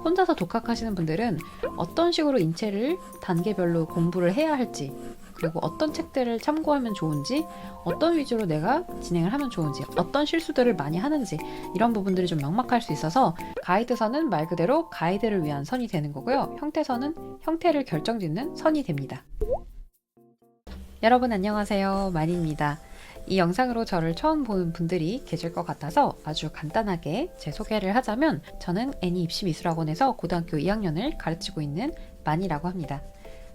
혼자서 독학하시는 분들은 어떤 식으로 인체를 단계별로 공부를 해야 할지, 그리고 어떤 책들을 참고하면 좋은지, 어떤 위주로 내가 진행을 하면 좋은지, 어떤 실수들을 많이 하는지, 이런 부분들이 좀 막막할 수 있어서 가이드선은 말 그대로 가이드를 위한 선이 되는 거고요. 형태선은 형태를 결정짓는 선이 됩니다. 여러분 안녕하세요, 마니입니다. 이 영상으로 저를 처음 보는 분들이 계실 것 같아서 아주 간단하게 제 소개를 하자면, 저는 애니입시미술학원에서 고등학교 2학년을 가르치고 있는 마니라고 합니다.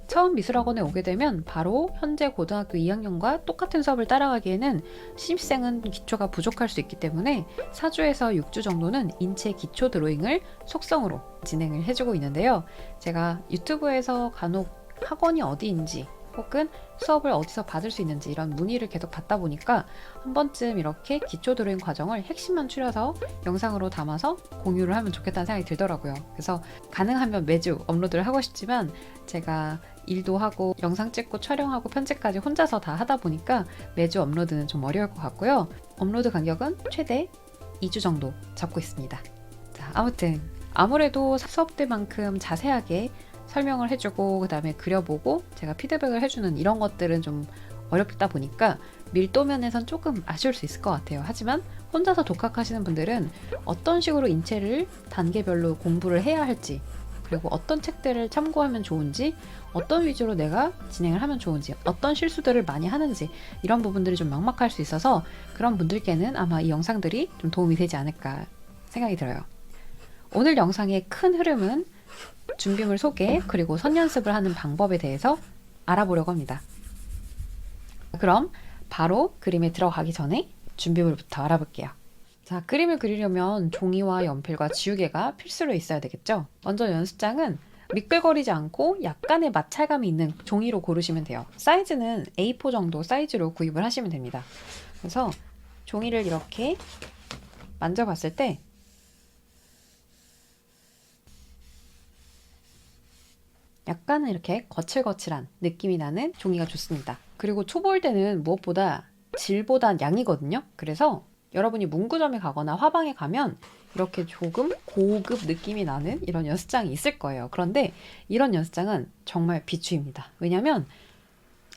처음 미술학원에 오게 되면 바로 현재 고등학교 2학년과 똑같은 수업을 따라가기에는 신입생은 기초가 부족할 수 있기 때문에 4주에서 6주 정도는 인체 기초 드로잉을 속성으로 진행을 해주고 있는데요. 제가 유튜브에서 간혹 학원이 어디인지 혹은 수업을 어디서 받을 수 있는지 이런 문의를 계속 받다 보니까 한 번쯤 이렇게 기초 드로잉 과정을 핵심만 추려서 영상으로 담아서 공유를 하면 좋겠다는 생각이 들더라고요. 그래서 가능하면 매주 업로드를 하고 싶지만 제가 일도 하고 영상 찍고 촬영하고 편집까지 혼자서 다 하다 보니까 매주 업로드는 좀 어려울 것 같고요. 업로드 간격은 최대 2주 정도 잡고 있습니다. 자, 아무튼 아무래도 수업 때만큼 자세하게 설명을 해주고 그 다음에 그려보고 제가 피드백을 해주는 이런 것들은 좀 어렵다 보니까 밀도면에선 조금 아쉬울 수 있을 것 같아요. 하지만 혼자서 독학하시는 분들은 어떤 식으로 인체를 단계별로 공부를 해야 할지, 그리고 어떤 책들을 참고하면 좋은지, 어떤 위주로 내가 진행을 하면 좋은지, 어떤 실수들을 많이 하는지, 이런 부분들이 좀 막막할 수 있어서 그런 분들께는 아마 이 영상들이 좀 도움이 되지 않을까 생각이 들어요. 오늘 영상의 큰 흐름은 준비물 소개 그리고 선연습을 하는 방법에 대해서 알아보려고 합니다. 그럼 바로 그림에 들어가기 전에 준비물부터 알아볼게요. 자, 그림을 그리려면 종이와 연필과 지우개가 필수로 있어야 되겠죠. 먼저 연습장은 미끌거리지 않고 약간의 마찰감이 있는 종이로 고르시면 돼요. 사이즈는 A4 정도 사이즈로 구입을 하시면 됩니다. 그래서 종이를 이렇게 만져봤을 때 약간은 이렇게 거칠거칠한 느낌이 나는 종이가 좋습니다. 그리고 초보일 때는 무엇보다 질보단 양이거든요. 그래서 여러분이 문구점에 가거나 화방에 가면 이렇게 조금 고급 느낌이 나는 이런 연습장이 있을 거예요. 그런데 이런 연습장은 정말 비추입니다. 왜냐면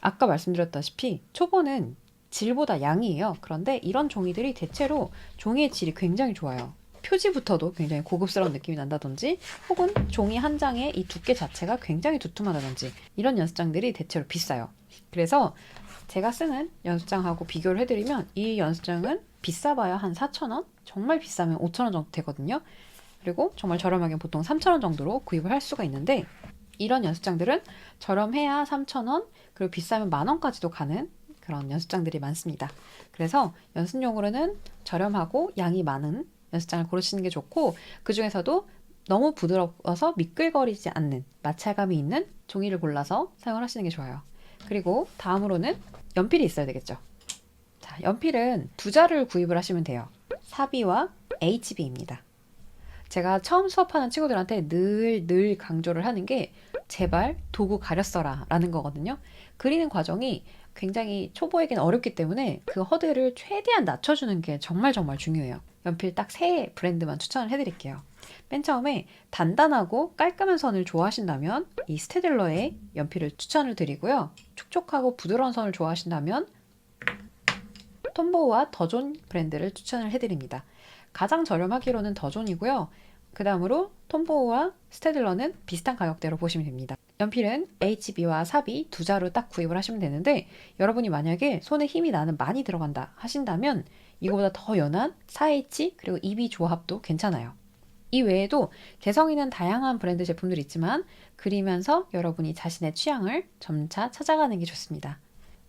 아까 말씀드렸다시피 초보는 질보다 양이에요. 그런데 이런 종이들이 대체로 종이의 질이 굉장히 좋아요. 표지부터도 굉장히 고급스러운 느낌이 난다든지, 혹은 종이 한 장의 이 두께 자체가 굉장히 두툼하다든지, 이런 연습장들이 대체로 비싸요. 그래서 제가 쓰는 연습장하고 비교를 해드리면 이 연습장은 비싸봐야 한 4,000원? 정말 비싸면 5,000원 정도 되거든요. 그리고 정말 저렴하게 보통 3,000원 정도로 구입을 할 수가 있는데, 이런 연습장들은 저렴해야 3,000원, 그리고 비싸면 10,000원까지도 가는 그런 연습장들이 많습니다. 그래서 연습용으로는 저렴하고 양이 많은 연습장을 고르시는 게 좋고, 그 중에서도 너무 부드러워서 미끌거리지 않는 마찰감이 있는 종이를 골라서 사용을 하시는 게 좋아요. 그리고 다음으로는 연필이 있어야 되겠죠. 자, 연필은 두 자루를 구입을 하시면 돼요. 사비와 HB입니다. 제가 처음 수업하는 친구들한테 늘 강조를 하는 게 제발 도구 가려 써라 라는 거거든요. 그리는 과정이 굉장히 초보에게는 어렵기 때문에 그 허들을 최대한 낮춰주는 게 정말 중요해요. 연필 딱 세 브랜드만 추천을 해드릴게요. 맨 처음에 단단하고 깔끔한 선을 좋아하신다면 이 스테딜러의 연필을 추천을 드리고요. 촉촉하고 부드러운 선을 좋아하신다면 톰보우와 더존 브랜드를 추천을 해드립니다. 가장 저렴하기로는 더존이고요. 그 다음으로 톰보우와 스테딜러는 비슷한 가격대로 보시면 됩니다. 연필은 HB와 사비 두 자루 딱 구입을 하시면 되는데, 여러분이 만약에 손에 힘이 나는 많이 들어간다 하신다면 이거보다 더 연한 4H 그리고 2B 조합도 괜찮아요. 이 외에도 개성 있는 다양한 브랜드 제품들이 있지만 그리면서 여러분이 자신의 취향을 점차 찾아가는 게 좋습니다.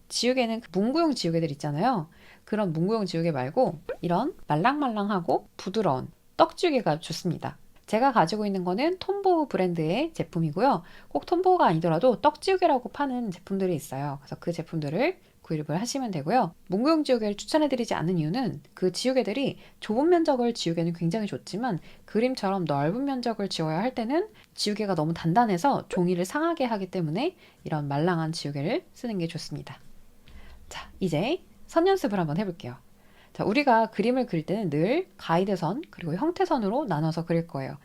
지우개는 문구용 지우개들 있잖아요. 그런 문구용 지우개 말고 이런 말랑말랑하고 부드러운 떡지우개가 좋습니다. 제가 가지고 있는 거는 톰보우 브랜드의 제품이고요. 꼭 톰보우가 아니더라도 떡지우개라고 파는 제품들이 있어요. 그래서 그 제품들을 구입을 하시면 되고요. 문구용 지우개를 추천해드리지 않는 이유는 그 지우개들이 좁은 면적을 지우개는 굉장히 좋지만 그림처럼 넓은 면적을 지워야 할 때는 지우개가 너무 단단해서 종이를 상하게 하기 때문에 이런 말랑한 지우개를 쓰는 게 좋습니다. 자, 이제 선 연습을 한번 해볼게요. 자, 우리가 그림을 그릴 때는 늘 가이드선 그리고 형태선으로 나눠서 그릴 거예요.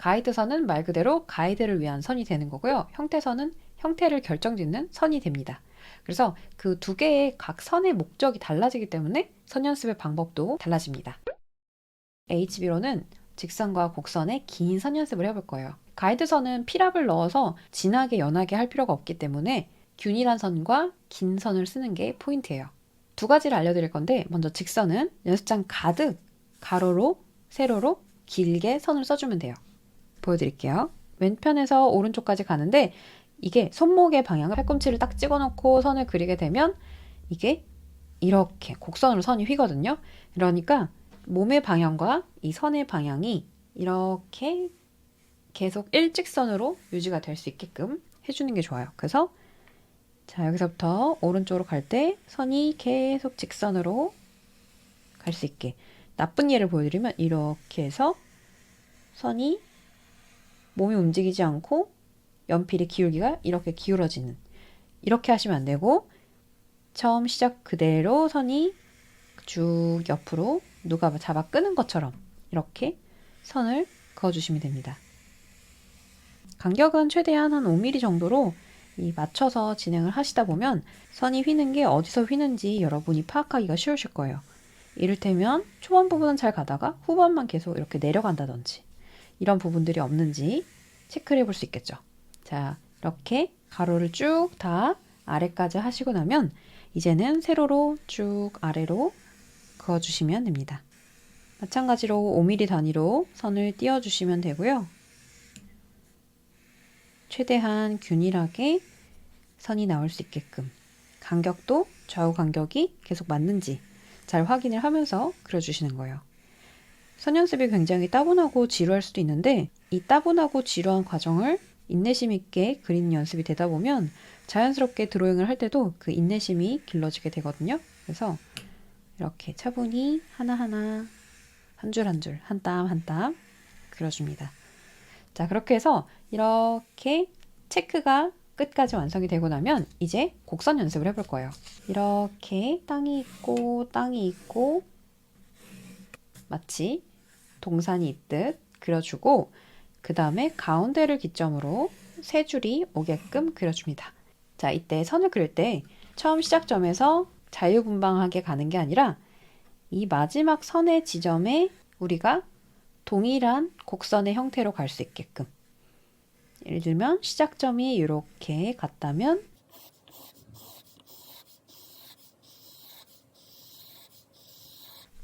가이드선은 말 그대로 가이드를 위한 선이 되는 거고요. 형태선은 형태를 결정짓는 선이 됩니다. 그래서 그 두 개의 각 선의 목적이 달라지기 때문에 선 연습의 방법도 달라집니다. HB로는 직선과 곡선의 긴 선 연습을 해볼 거예요. 가이드선은 필압을 넣어서 진하게 연하게 할 필요가 없기 때문에 균일한 선과 긴 선을 쓰는 게 포인트예요. 두 가지를 알려드릴 건데 먼저 직선은 연습장 가득 가로로 세로로 길게 선을 써주면 돼요. 보여드릴게요. 왼편에서 오른쪽까지 가는데 이게 손목의 방향을 팔꿈치를 딱 찍어놓고 선을 그리게 되면 이게 이렇게 곡선으로 선이 휘거든요. 그러니까 몸의 방향과 이 선의 방향이 이렇게 계속 일직선으로 유지가 될 수 있게끔 해주는 게 좋아요. 그래서 자, 여기서부터 오른쪽으로 갈 때 선이 계속 직선으로 갈 수 있게. 나쁜 예를 보여드리면 이렇게 해서 선이 몸이 움직이지 않고 연필의 기울기가 이렇게 기울어지는, 이렇게 하시면 안 되고 처음 시작 그대로 선이 쭉 옆으로 누가 잡아 끄는 것처럼 이렇게 선을 그어주시면 됩니다. 간격은 최대한 한 5mm 정도로 맞춰서 진행을 하시다 보면 선이 휘는 게 어디서 휘는지 여러분이 파악하기가 쉬우실 거예요. 이를테면 초반 부분은 잘 가다가 후반만 계속 이렇게 내려간다든지 이런 부분들이 없는지 체크를 해볼 수 있겠죠. 자, 이렇게 가로를 쭉 다 아래까지 하시고 나면 이제는 세로로 쭉 아래로 그어주시면 됩니다. 마찬가지로 5mm 단위로 선을 띄워주시면 되고요. 최대한 균일하게 선이 나올 수 있게끔 간격도 좌우 간격이 계속 맞는지 잘 확인을 하면서 그려주시는 거예요. 선 연습이 굉장히 따분하고 지루할 수도 있는데 이 따분하고 지루한 과정을 인내심 있게 그리는 연습이 되다 보면 자연스럽게 드로잉을 할 때도 그 인내심이 길러지게 되거든요. 그래서 이렇게 차분히 하나하나 한 줄 한 줄, 한 땀 한 땀 그려줍니다. 자, 그렇게 해서 이렇게 체크가 끝까지 완성이 되고 나면 이제 곡선 연습을 해볼 거예요. 이렇게 땅이 있고 마치 동산이 있듯 그려주고 그 다음에 가운데를 기점으로 세 줄이 오게끔 그려줍니다. 자, 이때 선을 그릴 때 처음 시작점에서 자유분방하게 가는 게 아니라 이 마지막 선의 지점에 우리가 동일한 곡선의 형태로 갈 수 있게끔, 예를 들면 시작점이 이렇게 같다면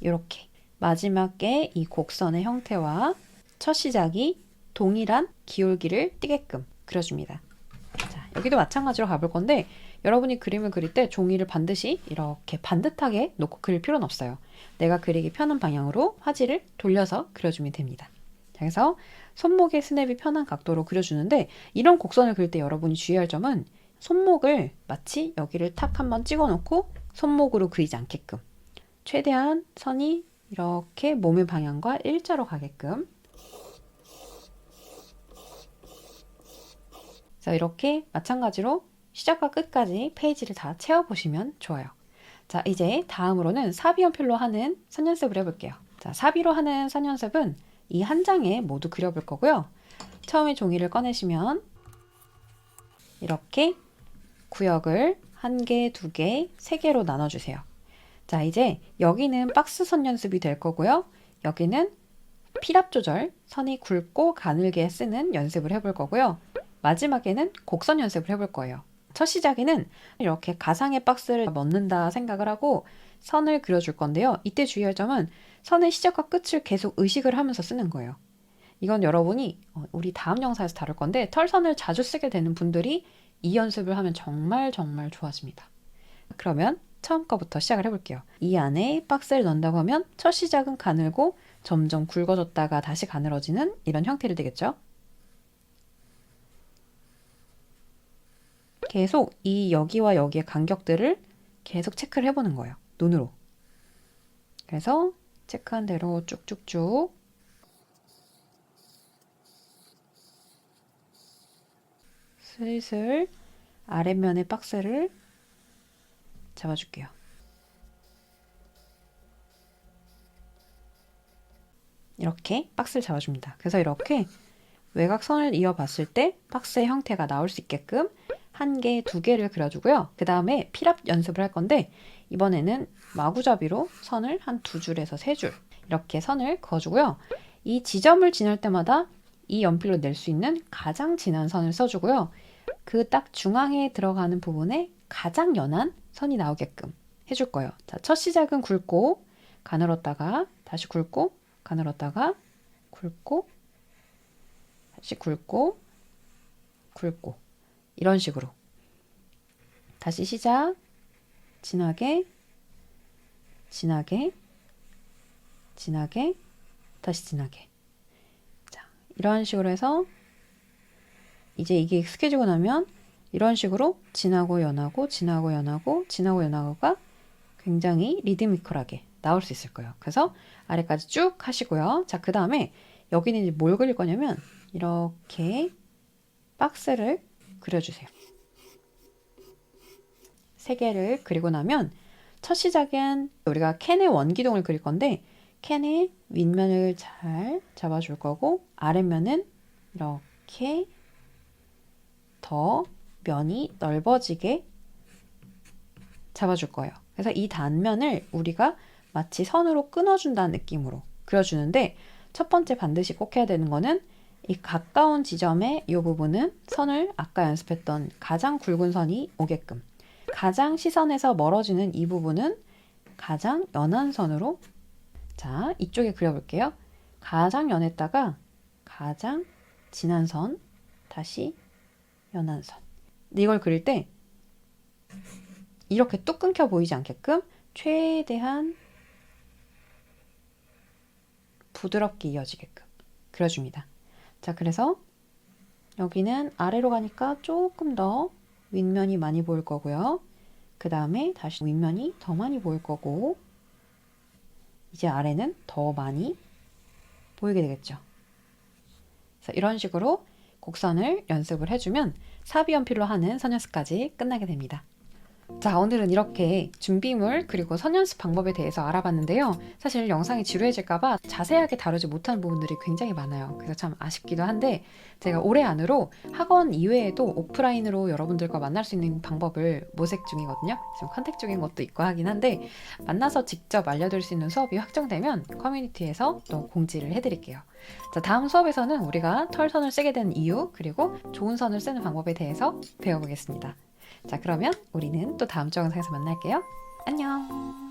이렇게 마지막에 이 곡선의 형태와 첫 시작이 동일한 기울기를 띠게끔 그려줍니다. 자, 여기도 마찬가지로 가볼 건데 여러분이 그림을 그릴 때 종이를 반드시 이렇게 반듯하게 놓고 그릴 필요는 없어요. 내가 그리기 편한 방향으로 화지를 돌려서 그려주면 됩니다. 자, 그래서 손목의 스냅이 편한 각도로 그려주는데 이런 곡선을 그릴 때 여러분이 주의할 점은 손목을 마치 여기를 탁 한번 찍어놓고 손목으로 그리지 않게끔 최대한 선이 이렇게 몸의 방향과 일자로 가게끔. 그래서 이렇게 마찬가지로 시작과 끝까지 페이지를 다 채워보시면 좋아요. 자, 이제 다음으로는 사비 연필로 하는 선 연습을 해볼게요. 자, 사비로 하는 선 연습은 이 한 장에 모두 그려볼 거고요. 처음에 종이를 꺼내시면 이렇게 구역을 1개, 2개, 3개로 나눠주세요. 자, 이제 여기는 박스 선 연습이 될 거고요. 여기는 필압 조절, 선이 굵고 가늘게 쓰는 연습을 해볼 거고요. 마지막에는 곡선 연습을 해볼 거예요. 첫 시작에는 이렇게 가상의 박스를 넣는다 생각을 하고 선을 그려줄 건데요. 이때 주의할 점은 선의 시작과 끝을 계속 의식을 하면서 쓰는 거예요. 이건 여러분이 우리 다음 영상에서 다룰 건데 털선을 자주 쓰게 되는 분들이 이 연습을 하면 정말 좋아집니다. 그러면 처음 거부터 시작을 해볼게요. 이 안에 박스를 넣는다고 하면 첫 시작은 가늘고 점점 굵어졌다가 다시 가늘어지는 이런 형태를 되겠죠. 계속 이 여기와 여기의 간격들을 계속 체크를 해보는 거예요. 눈으로. 그래서 체크한 대로 쭉쭉쭉 슬슬 아랫면의 박스를 잡아줄게요. 이렇게 박스를 잡아줍니다. 그래서 이렇게 외곽선을 이어봤을 때 박스의 형태가 나올 수 있게끔 1개, 2개를 그려주고요. 그 다음에 필압 연습을 할 건데 이번에는 마구잡이로 선을 한 2줄에서 3줄 이렇게 선을 그어주고요. 이 지점을 지날 때마다 이 연필로 낼 수 있는 가장 진한 선을 써주고요. 그 딱 중앙에 들어가는 부분에 가장 연한 선이 나오게끔 해줄 거예요. 자, 첫 시작은 굵고 가늘었다가 다시 굵고 가늘었다가 굵고 다시 굵고 굵고 이런 식으로 다시 시작 진하게 진하게 진하게 다시 진하게 자 이런 식으로 해서 이제 이게 익숙해지고 나면 이런 식으로 진하고 연하고 진하고 연하고 진하고 연하고가 굉장히 리드미컬하게 나올 수 있을 거예요. 그래서 아래까지 쭉 하시고요. 자, 그 다음에 여기는 이제 뭘 그릴 거냐면 이렇게 박스를 그려주세요. 3개를 그리고 나면 첫 시작은 우리가 캔의 원기둥을 그릴 건데 캔의 윗면을 잘 잡아줄 거고 아랫면은 이렇게 더 면이 넓어지게 잡아줄 거예요. 그래서 이 단면을 우리가 마치 선으로 끊어준다는 느낌으로 그려주는데 첫 번째 반드시 꼭 해야 되는 거는 이 가까운 지점의 이 부분은 선을 아까 연습했던 가장 굵은 선이 오게끔 가장 시선에서 멀어지는 이 부분은 가장 연한 선으로 자 이쪽에 그려볼게요. 가장 연했다가 가장 진한 선 다시 연한 선 근데 이걸 그릴 때 이렇게 뚝 끊겨 보이지 않게끔 최대한 부드럽게 이어지게끔 그려줍니다. 자, 그래서 여기는 아래로 가니까 조금 더 윗면이 많이 보일 거고요. 그 다음에 다시 윗면이 더 많이 보일 거고 이제 아래는 더 많이 보이게 되겠죠. 그래서 이런 식으로 곡선을 연습을 해주면 사비 연필로 하는 선연습까지 끝나게 됩니다. 자, 오늘은 이렇게 준비물 그리고 선연습 방법에 대해서 알아봤는데요. 사실 영상이 지루해질까봐 자세하게 다루지 못한 부분들이 굉장히 많아요. 그래서 참 아쉽기도 한데 제가 올해 안으로 학원 이외에도 오프라인으로 여러분들과 만날 수 있는 방법을 모색 중이거든요. 지금 컨택 중인 것도 있고 하긴 한데 만나서 직접 알려드릴 수 있는 수업이 확정되면 커뮤니티에서 또 공지를 해드릴게요. 자, 다음 수업에서는 우리가 털선을 쓰게 된 이유 그리고 좋은 선을 쓰는 방법에 대해서 배워보겠습니다. 자, 그러면 우리는 또 다음 주 영상에서 만날게요. 안녕!